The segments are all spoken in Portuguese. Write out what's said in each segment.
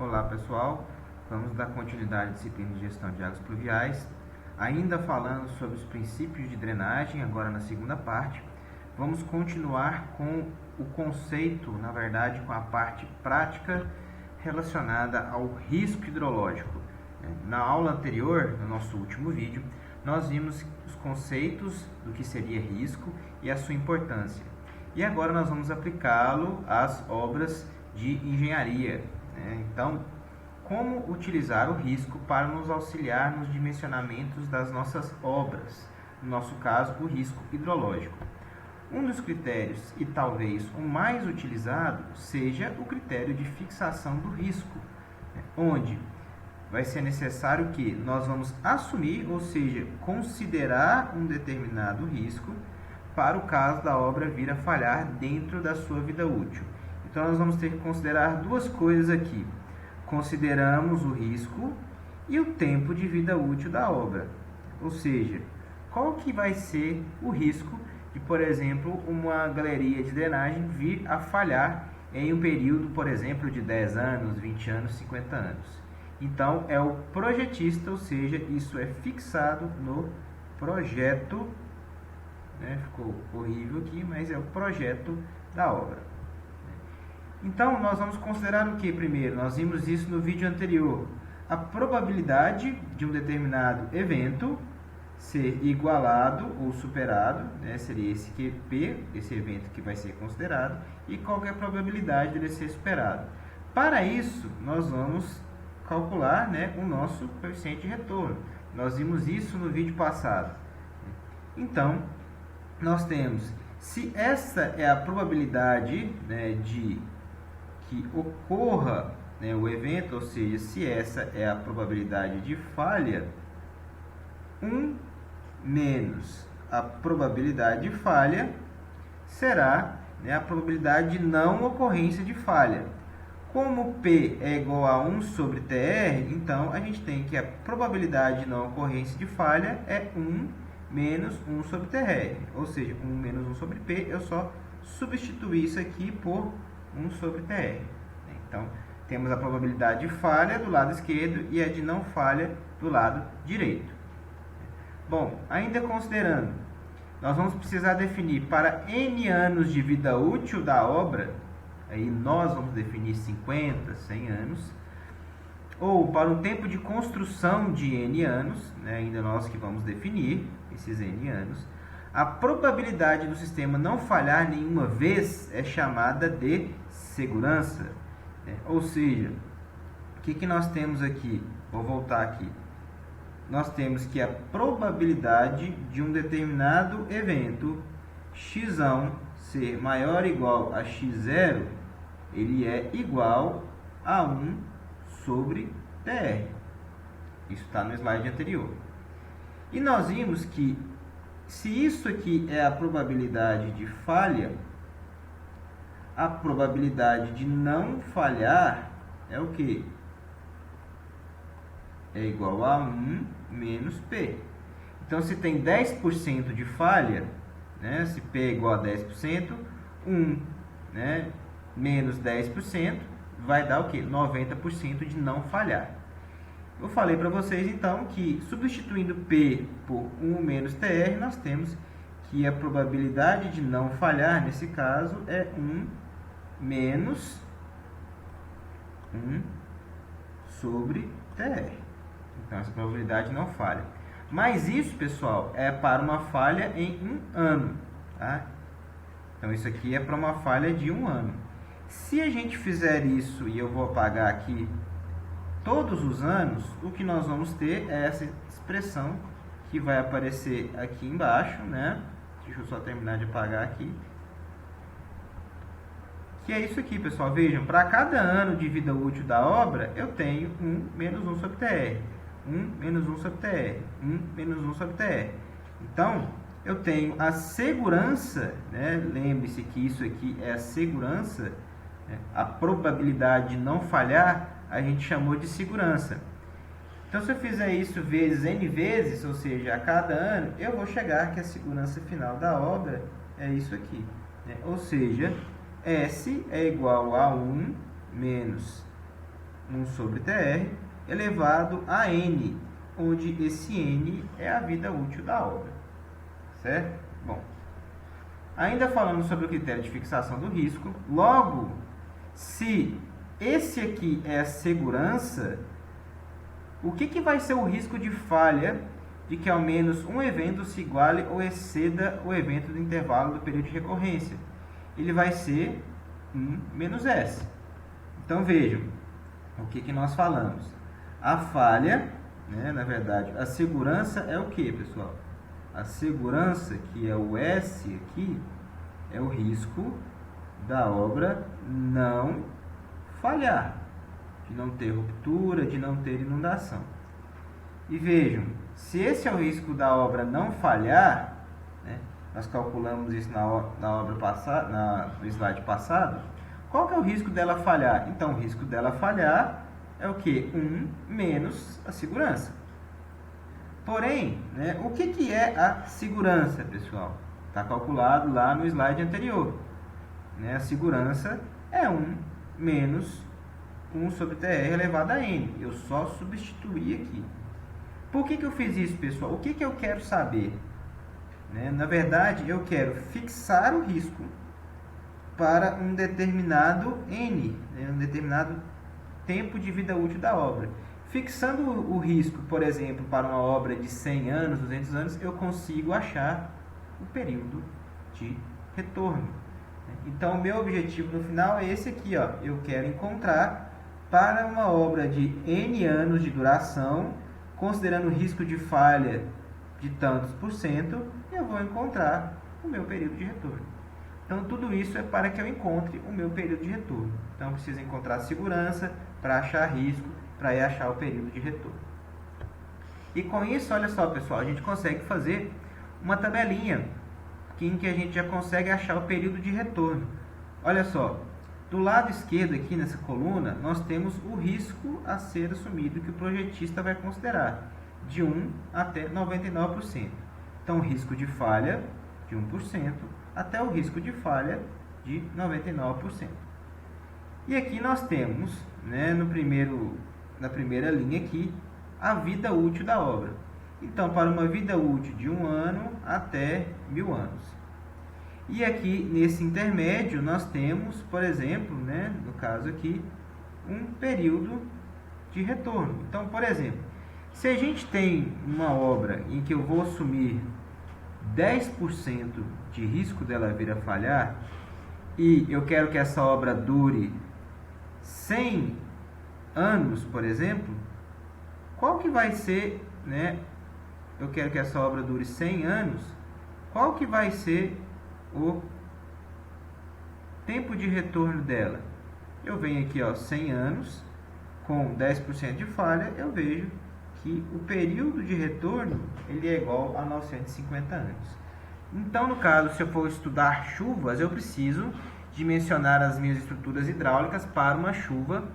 Olá pessoal, vamos dar continuidade à disciplina de gestão de águas pluviais, ainda falando sobre os princípios de drenagem, agora na segunda parte. Vamos continuar com o conceito, na verdade com a parte prática relacionada ao risco hidrológico. Na aula anterior, no nosso último vídeo, nós vimos os conceitos do que seria risco e a sua importância. E agora nós vamos aplicá-lo às obras de engenharia. Então, como utilizar o risco para nos auxiliar nos dimensionamentos das nossas obras? No nosso caso, o risco hidrológico. Um dos critérios, e talvez o mais utilizado, seja o critério de fixação do risco, onde vai ser necessário que nós vamos assumir, ou seja, considerar um determinado risco para o caso da obra vir a falhar dentro da sua vida útil. Então, nós vamos ter que considerar duas coisas aqui. Consideramos o risco e o tempo de vida útil da obra. Ou seja, qual que vai ser o risco de, por exemplo, uma galeria de drenagem vir a falhar em um período, por exemplo, de 10 anos, 20 anos, 50 anos. Então, é o projetista, ou seja, isso é fixado no projeto, ficou horrível aqui, mas é o projeto da obra. Então, nós vamos considerar o que primeiro? Nós vimos isso no vídeo anterior. A probabilidade de um determinado evento ser igualado ou superado, seria esse QP, esse evento que vai ser considerado, e qual que é a probabilidade dele ser superado. Para isso, nós vamos calcular o nosso coeficiente de retorno. Nós vimos isso no vídeo passado. Então, nós temos, se essa é a probabilidade de que ocorra o evento, ou seja, se essa é a probabilidade de falha, 1 menos a probabilidade de falha será a probabilidade de não ocorrência de falha. Como P é igual a 1 sobre TR, então a gente tem que a probabilidade de não ocorrência de falha é 1 menos 1 sobre TR, ou seja, 1 menos 1 sobre P, eu só substituir isso aqui por 1 sobre TR. Então, temos a probabilidade de falha do lado esquerdo e a de não falha do lado direito. Bom, ainda considerando, nós vamos precisar definir para N anos de vida útil da obra, aí nós vamos definir 50, 100 anos, ou para um tempo de construção de N anos, ainda nós que vamos definir esses N anos, a probabilidade do sistema não falhar nenhuma vez é chamada de segurança. Ou seja, o que nós temos aqui? Vou voltar aqui. Nós temos que a probabilidade de um determinado evento x1 ser maior ou igual a x0, ele é igual a 1 sobre TR. Isso está no slide anterior. E nós vimos que se isso aqui é a probabilidade de falha, a probabilidade de não falhar é o quê? É igual a 1 menos P. Então, se tem 10% de falha, se P é igual a 10%, 1 menos 10% vai dar o quê? 90% de não falhar. Eu falei para vocês, então, que substituindo P por 1 menos TR, nós temos que a probabilidade de não falhar, nesse caso, é 1 menos 1 sobre TR. Então, essa probabilidade não falha. Mas isso, pessoal, é para uma falha em 1 ano. Tá? Então, isso aqui é para uma falha de 1 ano. Se a gente fizer isso, e eu vou apagar aqui, todos os anos, o que nós vamos ter é essa expressão que vai aparecer aqui embaixo, Deixa eu só terminar de apagar aqui. Que é isso aqui, pessoal. Vejam, para cada ano de vida útil da obra, eu tenho 1 menos 1 sobre TR. 1 menos 1 sobre TR. 1 menos 1 sobre TR. Então, eu tenho a segurança, lembre-se que isso aqui é a segurança, a probabilidade de não falhar, a gente chamou de segurança. Então, se eu fizer isso vezes N vezes, ou seja, a cada ano, eu vou chegar que a segurança final da obra é isso aqui. Ou seja, S é igual a 1 menos 1 sobre TR elevado a N, onde esse N é a vida útil da obra, certo? Bom, ainda falando sobre o critério de fixação do risco, logo, se esse aqui é a segurança, o que vai ser o risco de falha de que ao menos um evento se iguale ou exceda o evento do intervalo do período de recorrência? Ele vai ser 1 menos S. Então, vejam, o que nós falamos? A falha, né, na verdade, a segurança é o que, pessoal? A segurança, que é o S aqui, é o risco da obra não falhar, de não ter ruptura, de não ter inundação. E vejam, se esse é o risco da obra não falhar, né, nós calculamos isso na obra passada, no slide passado, qual que é o risco dela falhar? Então, o risco dela falhar é o que? 1 menos a segurança. Porém, né, o que é a segurança, pessoal? Está calculado lá no slide anterior. Né? A segurança é 1 menos 1 sobre TR elevado a N. Eu só substituí aqui. Por que eu fiz isso, pessoal? O que eu quero saber? Né? Na verdade, eu quero fixar o risco para um determinado N, né? Um determinado tempo de vida útil da obra. Fixando o risco, por exemplo, para uma obra de 100 anos, 200 anos, eu consigo achar o período de retorno. Então, o meu objetivo no final é esse aqui, ó. Eu quero encontrar para uma obra de N anos de duração, considerando o risco de falha de tantos por cento, eu vou encontrar o meu período de retorno. Então, tudo isso é para que eu encontre o meu período de retorno. Então, eu preciso encontrar segurança para achar risco, para ir achar o período de retorno. E com isso, olha só, pessoal, a gente consegue fazer uma tabelinha em que a gente já consegue achar o período de retorno. Olha só, do lado esquerdo aqui nessa coluna, nós temos o risco a ser assumido que o projetista vai considerar, de 1 até 99%. Então, o risco de falha de 1% até o risco de falha de 99%. E aqui nós temos, né, na primeira linha aqui, a vida útil da obra. Então, para uma vida útil de 1 ano até 1000 anos. E aqui, nesse intermédio, nós temos, por exemplo, né, no caso aqui, um período de retorno. Então, por exemplo, se a gente tem uma obra em que eu vou assumir 10% de risco dela vir a falhar, e eu quero que essa obra dure 100 anos, por exemplo, qual que vai ser, né? Eu quero que essa obra dure 100 anos, qual que vai ser o tempo de retorno dela? Eu venho aqui, ó, 100 anos, com 10% de falha, eu vejo que o período de retorno ele é igual a 950 anos. Então, no caso, se eu for estudar chuvas, eu preciso dimensionar as minhas estruturas hidráulicas para uma chuva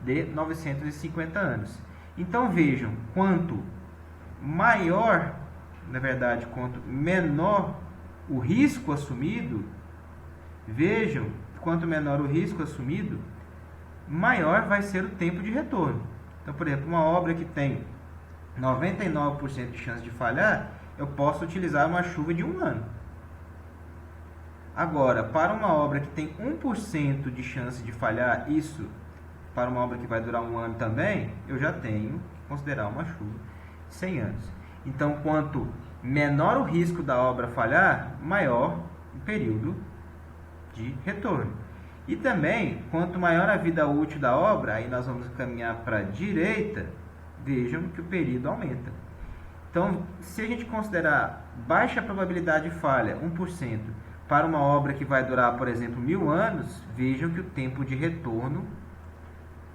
de 950 anos. Então, vejam, quanto maior, na verdade, quanto menor o risco assumido, vejam, quanto menor o risco assumido, maior vai ser o tempo de retorno. Então, por exemplo, uma obra que tem 99% de chance de falhar, eu posso utilizar uma chuva de 1 ano. Agora, para uma obra que tem 1% de chance de falhar, isso para uma obra que vai durar 1 ano também, eu já tenho que considerar uma chuva de 100 anos. Então, quanto menor o risco da obra falhar, maior o período de retorno. E também, quanto maior a vida útil da obra, aí nós vamos caminhar para a direita, vejam que o período aumenta. Então, se a gente considerar baixa probabilidade de falha, 1%, para uma obra que vai durar, por exemplo, 1000 anos, vejam que o tempo de retorno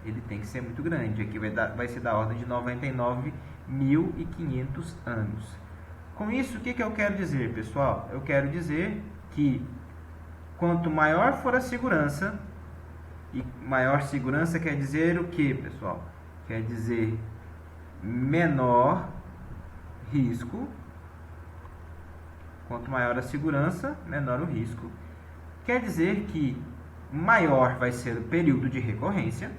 ele tem que ser muito grande. Aqui vai ser da ordem de 99.500 anos. Com isso, o que eu quero dizer, pessoal? Eu quero dizer que quanto maior for a segurança, e maior segurança quer dizer o que, pessoal? Quer dizer menor risco. Quanto maior a segurança, menor o risco. Quer dizer que maior vai ser o período de recorrência.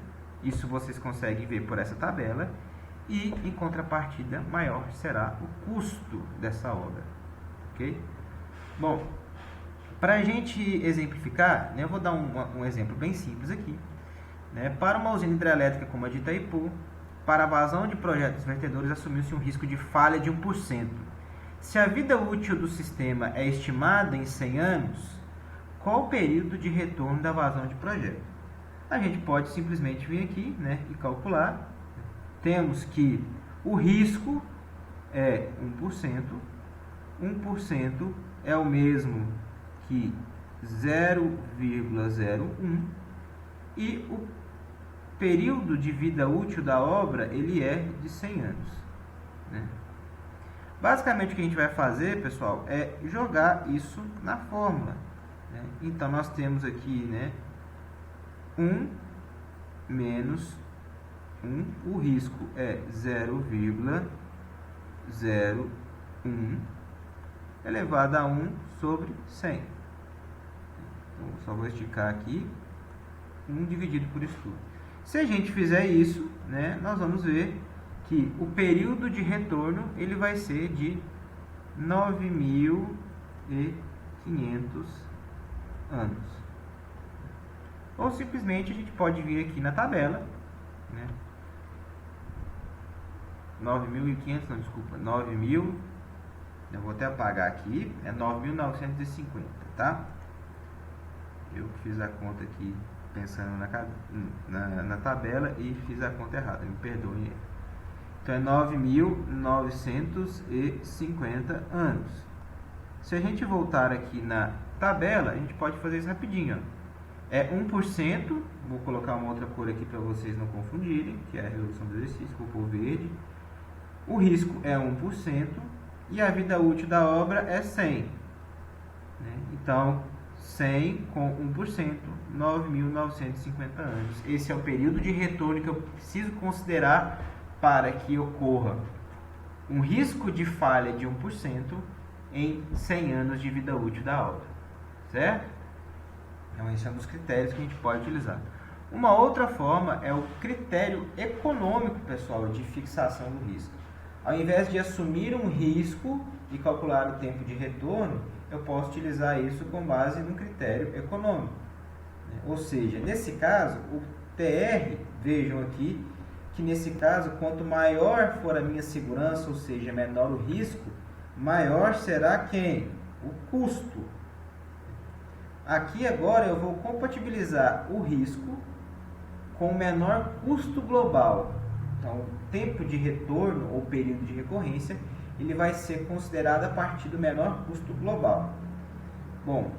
Isso vocês conseguem ver por essa tabela. E, em contrapartida, maior será o custo dessa obra. Ok? Bom, para a gente exemplificar, né, eu vou dar um exemplo bem simples aqui. Né? Para uma usina hidrelétrica como a de Itaipu, para a vazão de projetos vertedores, assumiu-se um risco de falha de 1%. Se a vida útil do sistema é estimada em 100 anos, qual o período de retorno da vazão de projeto? A gente pode simplesmente vir aqui, né, e calcular. Temos que o risco é 1%. 1% é o mesmo que 0,01 e o período de vida útil da obra ele é de 100 anos. Né? Basicamente o que a gente vai fazer, pessoal, é jogar isso na fórmula. Né? Então nós temos aqui, né, 1 menos 1, o risco é 0,01 elevado a 1 sobre 100. Então, só vou esticar aqui, 1 dividido por isso tudo. Se a gente fizer isso, né, nós vamos ver que o período de retorno ele vai ser de 9.500 anos. Ou simplesmente a gente pode vir aqui na tabela, né, 9.500, não, desculpa, 9.000, eu vou até apagar aqui, é 9.950, tá? Eu fiz a conta aqui pensando na tabela e fiz a conta errada, me perdoem. Então é 9.950 anos. Se a gente voltar aqui na tabela, a gente pode fazer isso rapidinho. Ó. É 1%, vou colocar uma outra cor aqui para vocês não confundirem, que é a resolução do exercício, vou pôr verde. O risco é 1% e a vida útil da obra é 100. Né? Então, 100 com 1%, 9.950 anos. Esse é o período de retorno que eu preciso considerar para que ocorra um risco de falha de 1% em 100 anos de vida útil da obra. Certo? Então, esse é um dos critérios que a gente pode utilizar. Uma outra forma é o critério econômico, pessoal, de fixação do risco. Ao invés de assumir um risco e calcular o tempo de retorno, eu posso utilizar isso com base no critério econômico. Ou seja, nesse caso, o TR, vejam aqui, que nesse caso, quanto maior for a minha segurança, ou seja, menor o risco, maior será quem? O custo. Aqui agora eu vou compatibilizar o risco com o menor custo global. Então, o tempo de retorno ou período de recorrência, ele vai ser considerado a partir do menor custo global. Bom,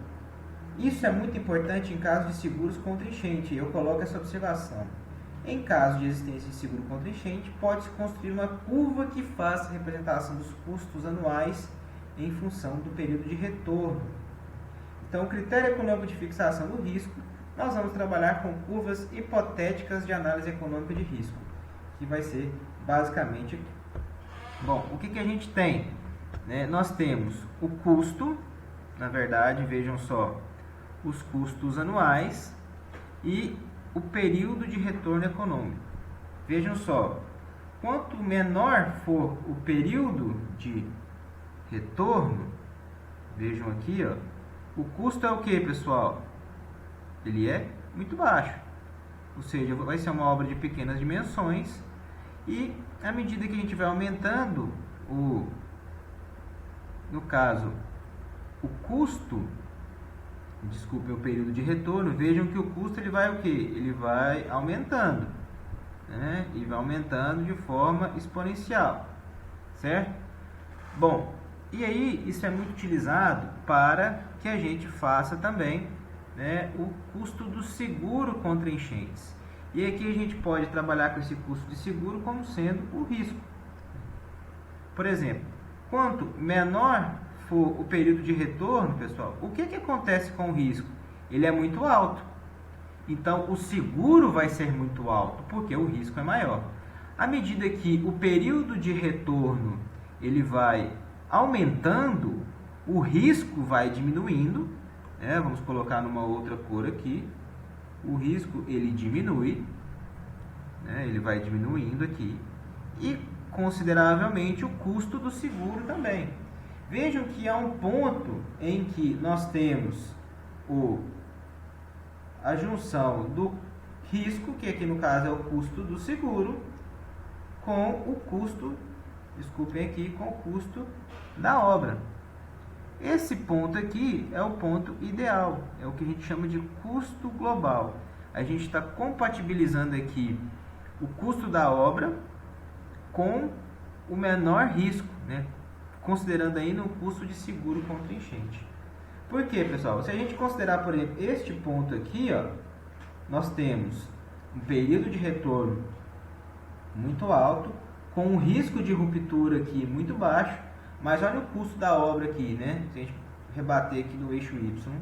isso é muito importante em caso de seguros contra enchente. Eu coloco essa observação. Em caso de existência de seguro contra enchente, pode-se construir uma curva que faça a representação dos custos anuais em função do período de retorno. Então, o critério econômico de fixação do risco, nós vamos trabalhar com curvas hipotéticas de análise econômica de risco, que vai ser basicamente aqui. Bom, o que a gente tem? Né? Nós temos o custo, na verdade, vejam só, os custos anuais e o período de retorno econômico. Vejam só, quanto menor for o período de retorno, vejam aqui, ó, o custo é o que, pessoal? Ele é muito baixo, ou seja, vai ser uma obra de pequenas dimensões e à medida que a gente vai aumentando no caso, o custo, desculpe, o período de retorno, vejam que o custo ele vai o que? Ele vai aumentando, né? E vai aumentando de forma exponencial, certo? Bom, e aí isso é muito utilizado para que a gente faça também, né, o custo do seguro contra enchentes. E aqui a gente pode trabalhar com esse custo de seguro como sendo o risco. Por exemplo, quanto menor for o período de retorno, pessoal, o que acontece com o risco? Ele é muito alto. Então, o seguro vai ser muito alto, porque o risco é maior. À medida que o período de retorno ele vai aumentando, o risco vai diminuindo. Né? Vamos colocar numa outra cor aqui. O risco ele diminui né? Ele vai diminuindo aqui. E consideravelmente o custo do seguro também. Vejam que há um ponto em que nós temos a junção do risco, que aqui no caso é o custo do seguro, com o custo, desculpem aqui, com o custo da obra. Esse ponto aqui é o ponto ideal, é o que a gente chama de custo global. A gente está compatibilizando aqui o custo da obra com o menor risco, né? Considerando ainda o custo de seguro contra enchente. Por quê, pessoal? Se a gente considerar, por exemplo, este ponto aqui, ó, nós temos um período de retorno muito alto, com um risco de ruptura aqui muito baixo, mas olha o custo da obra aqui, né? Se a gente rebater aqui no eixo Y,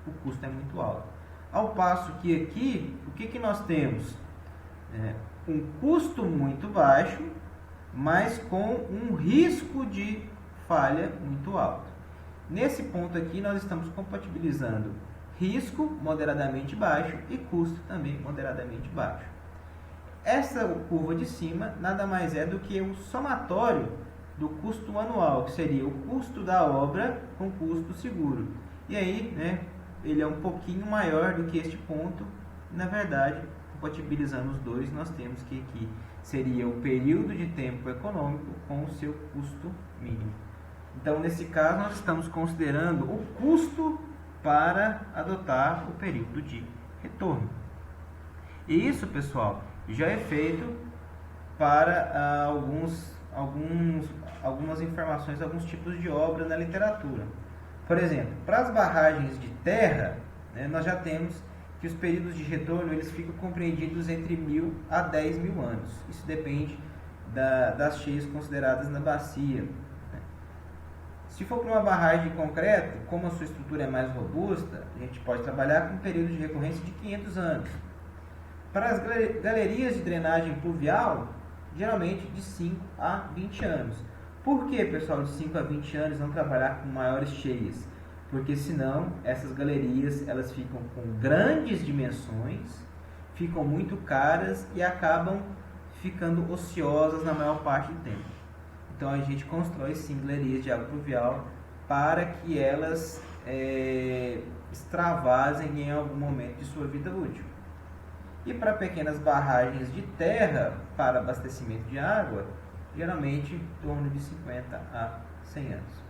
o custo é muito alto. Ao passo que aqui, o que nós temos? Um custo muito baixo, mas com um risco de falha muito alto. Nesse ponto aqui, nós estamos compatibilizando risco moderadamente baixo e custo também moderadamente baixo. Essa curva de cima nada mais é do que o somatório do custo anual, que seria o custo da obra com o custo do seguro. E aí, né, ele é um pouquinho maior do que este ponto. Na verdade, compatibilizando os dois, nós temos que aqui seria o período de tempo econômico com o seu custo mínimo. Então, nesse caso, nós estamos considerando o custo para adotar o período de retorno. E isso, pessoal, já é feito para algumas informações, alguns tipos de obra na literatura. Por exemplo, para as barragens de terra, né, nós já temos que os períodos de retorno eles ficam compreendidos entre 1.000 a 10.000 anos. Isso depende das cheias consideradas na bacia, né? Se for para uma barragem de concreto, como a sua estrutura é mais robusta, a gente pode trabalhar com um período de recorrência de 500 anos. Para as galerias de drenagem pluvial, geralmente de 5 a 20 anos. Por que, pessoal, de 5 a 20 anos não trabalhar com maiores cheias? Porque senão essas galerias elas ficam com grandes dimensões, ficam muito caras e acabam ficando ociosas na maior parte do tempo. Então a gente constrói sim galerias de água pluvial para que elas extravasem em algum momento de sua vida útil. E para pequenas barragens de terra para abastecimento de água, geralmente em torno de 50 a 100 anos.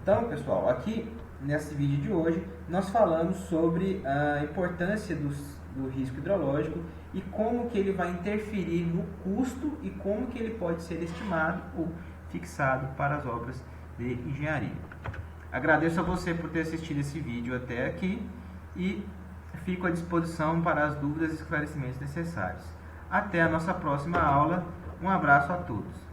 Então, pessoal, aqui nesse vídeo de hoje nós falamos sobre a importância do risco hidrológico e como que ele vai interferir no custo e como que ele pode ser estimado ou fixado para as obras de engenharia. Agradeço a você por ter assistido esse vídeo até aqui e fico à disposição para as dúvidas e esclarecimentos necessários. Até a nossa próxima aula. Um abraço a todos.